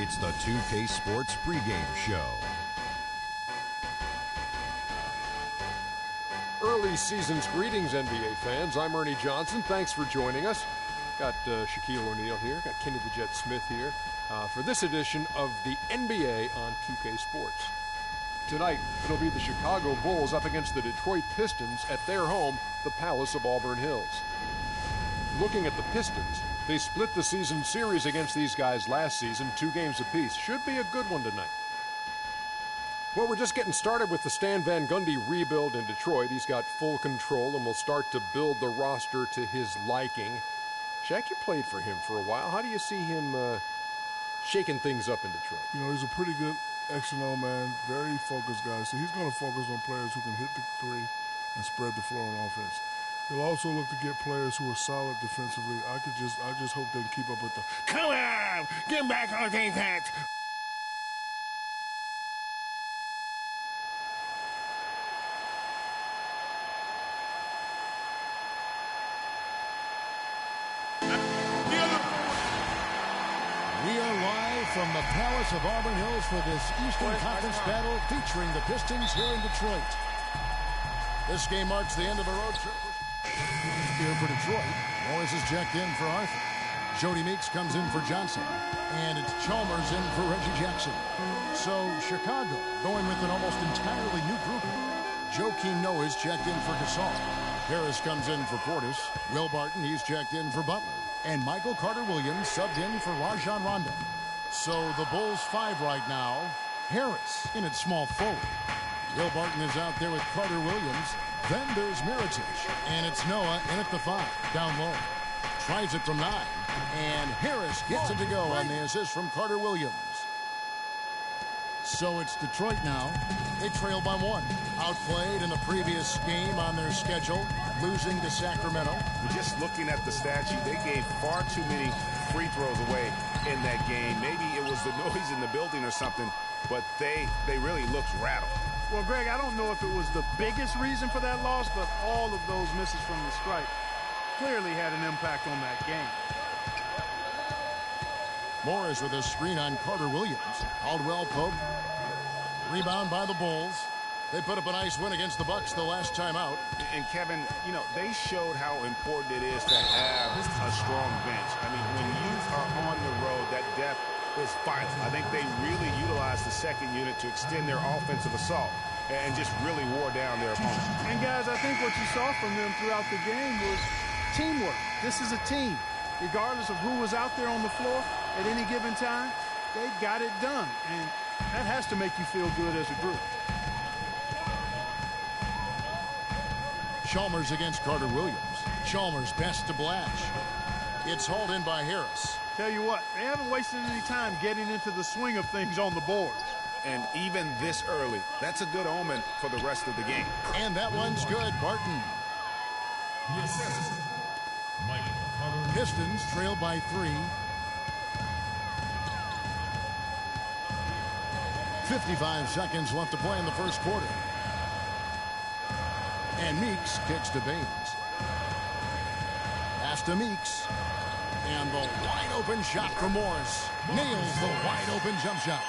It's the 2K Sports pregame show. Early season's greetings, NBA fans. I'm Ernie Johnson. Thanks for joining us. Got Shaquille O'Neal here. Got Kenny the Jet Smith here for this edition of the NBA on 2K Sports. Tonight, it'll be the Chicago Bulls up against the Detroit Pistons at their home, the Palace of Auburn Hills. Looking at the Pistons, they split the season series against these guys last season, 2 games apiece. Should be a good one tonight. Well, we're just getting started with the Stan Van Gundy rebuild in Detroit. He's got full control and will start to build the roster to his liking. Shaq, you played for him for a while. How do you see him shaking things up in Detroit? You know, he's a pretty good X&O man, very focused guy. So he's going to focus on players who can hit the three and spread the floor on offense. He'll also look to get players who are solid defensively. I just hope they can keep up with the "come on, get back on defense." We are live from the Palace of Auburn Hills for this Eastern Conference battle featuring the Pistons here in Detroit. This game marks the end of a road trip. Here for Detroit, Morris is checked in for Arthur. Jody Meeks comes in for Johnson. And it's Chalmers in for Reggie Jackson. So Chicago going with an almost entirely new group. Joakim Noah is checked in for Gasol. Harris comes in for Portis. Will Barton, he's checked in for Butler. And Michael Carter-Williams subbed in for Rajon Rondo. So the Bulls 5 right now. Harris in at small forward. Will Barton is out there with Carter-Williams. Then there's Mirotic. And it's Noah in at the 5, down low. Tries it from 9. And Harris gets it to go on the assist from Carter-Williams. So it's Detroit now. They trail by 1. Outplayed in the previous game on their schedule, losing to Sacramento. Just looking at the stat sheet, they gave far too many free throws away in that game. Maybe it was the noise in the building or something, but they really looked rattled. Well, Greg, I don't know if it was the biggest reason for that loss, but all of those misses from the stripe clearly had an impact on that game. Morris with a screen on Carter-Williams. Caldwell Pope. Rebound by the Bulls. They put up a nice win against the Bucks the last time out. And Kevin, you know, they showed how important it is to have a strong bench. I mean, when you are on the road, that depth is vital. I think they really utilized the second unit to extend their offensive assault and just really wore down their opponent. And guys, I think what you saw from them throughout the game was teamwork. This is a team. Regardless of who was out there on the floor at any given time, they got it done. And that has to make you feel good as a group. Chalmers against Carter-Williams. Chalmers pass to Blatch. It's hauled in by Harris. Tell you what, they haven't wasted any time getting into the swing of things on the boards. And even this early, that's a good omen for the rest of the game. And that one's good. Barton. Pistons trail by 3. 55 seconds left to play in the first quarter. And Meeks kicks to Baines. Pass to Meeks. And the wide open shot from Morris. Nails the wide open jump shot.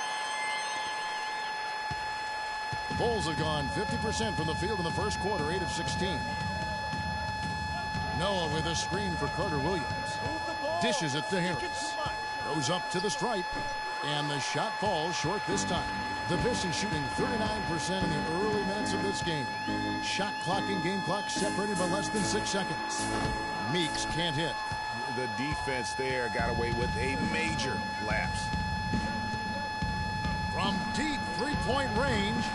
The Bulls have gone 50% from the field in the first quarter, 8 of 16. Noah with a screen for Carter-Williams. Dishes it to Harris. Goes up to the stripe. And the shot falls short this time. The Pistons shooting 39% in the early minutes of this game. Shot clock and game clock separated by less than 6 seconds. Meeks can't hit. The defense there got away with a major lapse. From deep three-point range,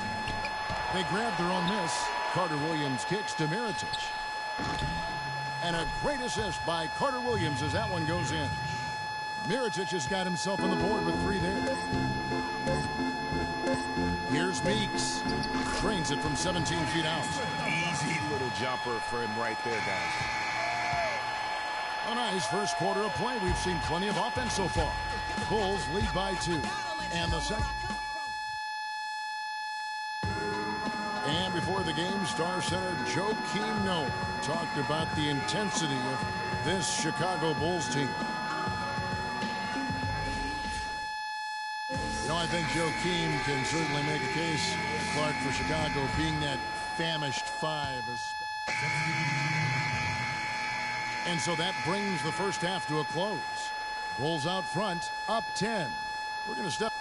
they grab their own miss. Carter-Williams kicks to Mirotic. And a great assist by Carter-Williams as that one goes in. Mirotic has got himself on the board with 3 there. Here's Meeks. Trains it from 17 feet out. Easy little jumper for him right there, guys. A nice first quarter of play. We've seen plenty of offense so far. Bulls lead by 2. And the second. And before the game, star center Joakim Noah talked about the intensity of this Chicago Bulls team. No, I think Joakim can certainly make a case, Clark, for Chicago being that famished 5. And so that brings the first half to a close. Bulls out front, up 10. We're going to step.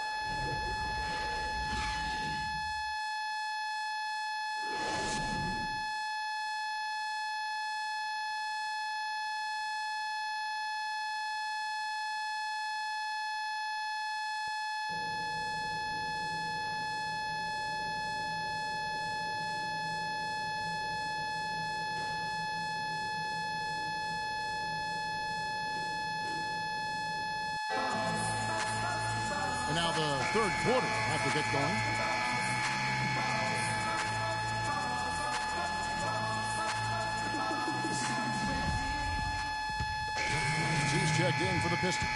And now the third quarter have to get going. He's checked in for the Pistons.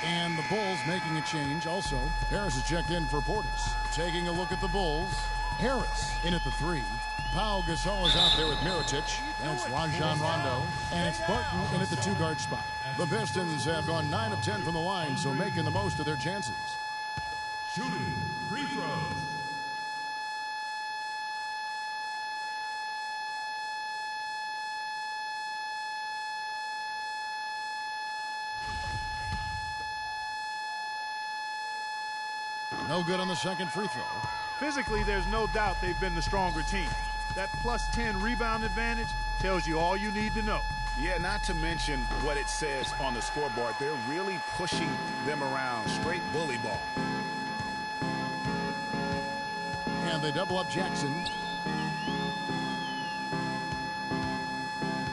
And the Bulls making a change also. Harris has checked in for Portis. Taking a look at the Bulls. Harris in at the 3. Pau Gasol is out there with Mirotic. That's Rajon Rondo. And it's Barton in at the 2-guard spot. The Pistons have gone 9 of 10 from the line, so making the most of their chances. Shooting free throws. No good on the second free throw. Physically, there's no doubt they've been the stronger team. That plus 10 rebound advantage tells you all you need to know. Yeah, not to mention what it says on the scoreboard. They're really pushing them around. Straight bully ball. And they double up Jackson.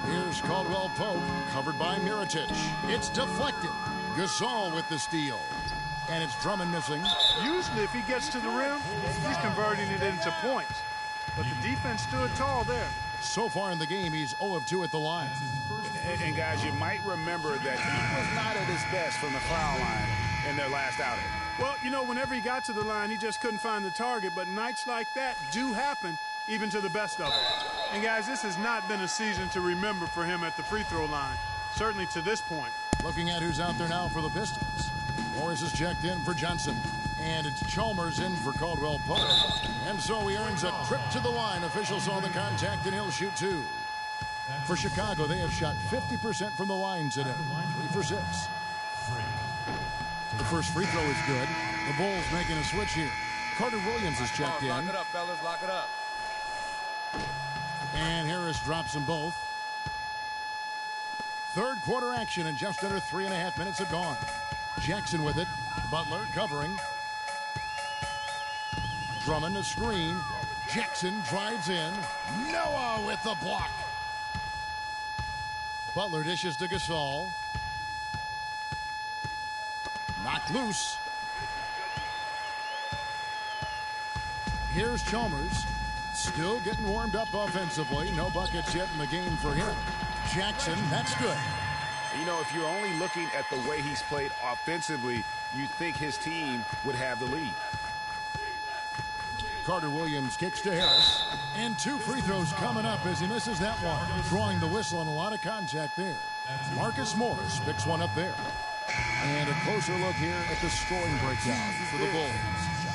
Here's Caldwell Pope, covered by Mirotic. It's deflected. Gasol with the steal. And it's Drummond missing. Usually if he gets to the rim, he's converting it into points. But the defense stood tall there. So far in the game, he's 0 of 2 at the line. And guys, you might remember that he was not at his best from the foul line in their last outing. Well, you know, whenever he got to the line, he just couldn't find the target. But nights like that do happen, even to the best of them. And, guys, this has not been a season to remember for him at the free throw line, certainly to this point. Looking at who's out there now for the Pistons. Morris is checked in for Johnson. And it's Chalmers in for Caldwell Pope. And so he earns a trip to the line. Officials saw the contact, and he'll shoot 2. For Chicago, they have shot 50% from the line today. 3 for 6. The first free throw is good. The Bulls making a switch here. Carter Williams is checked in. Lock it up, fellas. Lock it up. And Harris drops them both. Third quarter action, and just under 3.5 minutes have gone. Jackson with it. Butler covering. Drummond a screen. Jackson drives in. Noah with the block. Butler dishes to Gasol. Knocked loose. Here's Chalmers. Still getting warmed up offensively. No buckets yet in the game for him. Jackson, that's good. You know, if you're only looking at the way he's played offensively, you'd think his team would have the lead. Carter Williams kicks to Harris. And 2 free throws coming up as he misses that one. Drawing the whistle and a lot of contact there. Marcus Morris picks one up there. And a closer look here at the scoring breakdown for the Bulls.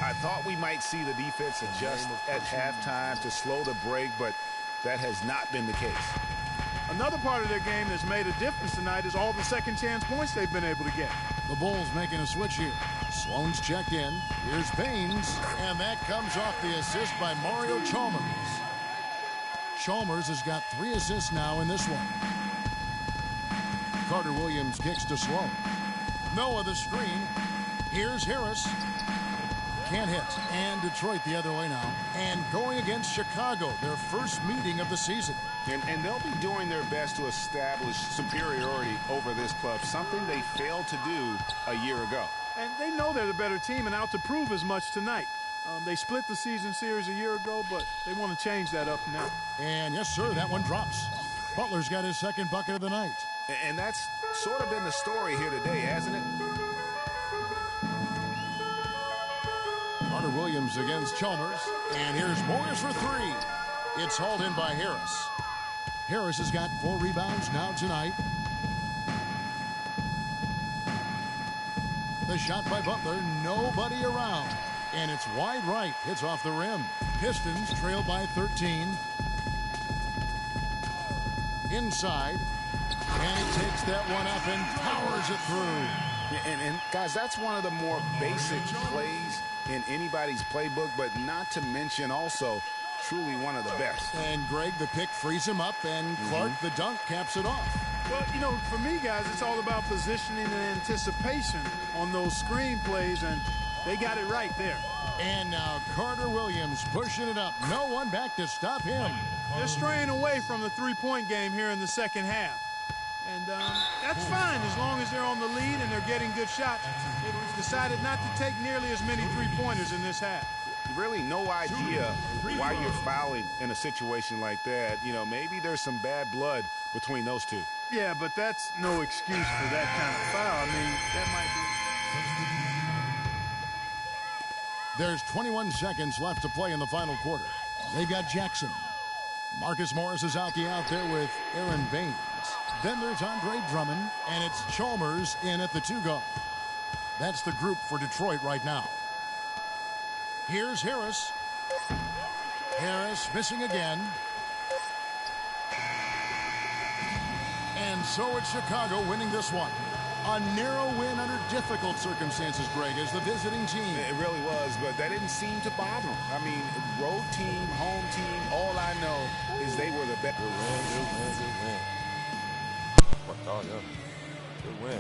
I thought we might see the defense adjust at halftime to slow the break, but that has not been the case. Another part of their game that's made a difference tonight is all the second chance points they've been able to get. The Bulls making a switch here. Sloan's checked in. Here's Baines. And that comes off the assist by Mario Chalmers. Chalmers has got 3 assists now in this one. Carter Williams kicks to Sloan. Noah the screen. Here's Harris. Can't hit. And Detroit the other way now. And going against Chicago, their first meeting of the season. And they'll be doing their best to establish superiority over this club, something they failed to do a year ago. And they know they're the better team and out to prove as much tonight. They split the season series a year ago, but they want to change that up now. And yes, sir, that one drops. Butler's got his second bucket of the night. And that's sort of been the story here today, hasn't it? Carter Williams against Chalmers. And here's Morris for 3. It's hauled in by Harris. Harris has got 4 rebounds now tonight. The shot by Butler, nobody around. And it's wide right. Hits off the rim. Pistons trail by 13. Inside. And he takes that one up and powers it through. And guys, that's one of the more basic plays in anybody's playbook, but not to mention also truly one of the best. And Greg, the pick frees him up, and Clark, the dunk, caps it off. Well, you know, for me, guys, it's all about positioning and anticipation on those screen plays, and they got it right there. And now Carter Williams pushing it up. No one back to stop him. They're straying away from the three-point game here in the second half. And that's fine as long as they're on the lead and they're getting good shots. They've decided not to take nearly as many three-pointers in this half. Really no idea why you're fouling in a situation like that. You know, maybe there's some bad blood between those two. Yeah, but that's no excuse for that kind of foul. I mean, that might be. There's 21 seconds left to play in the final quarter. They've got Jackson. Marcus Morris is out there with Aaron Baines. Then there's Andre Drummond, and it's Chalmers in at the 2 guard. That's the group for Detroit right now. Here's Harris. Harris missing again. And so it's Chicago winning this one. A narrow win under difficult circumstances, Greg, as the visiting team. It really was, but that didn't seem to bother them. I mean, road team, home team, all I know is they were the better. Good win. Oh, yeah. Good win.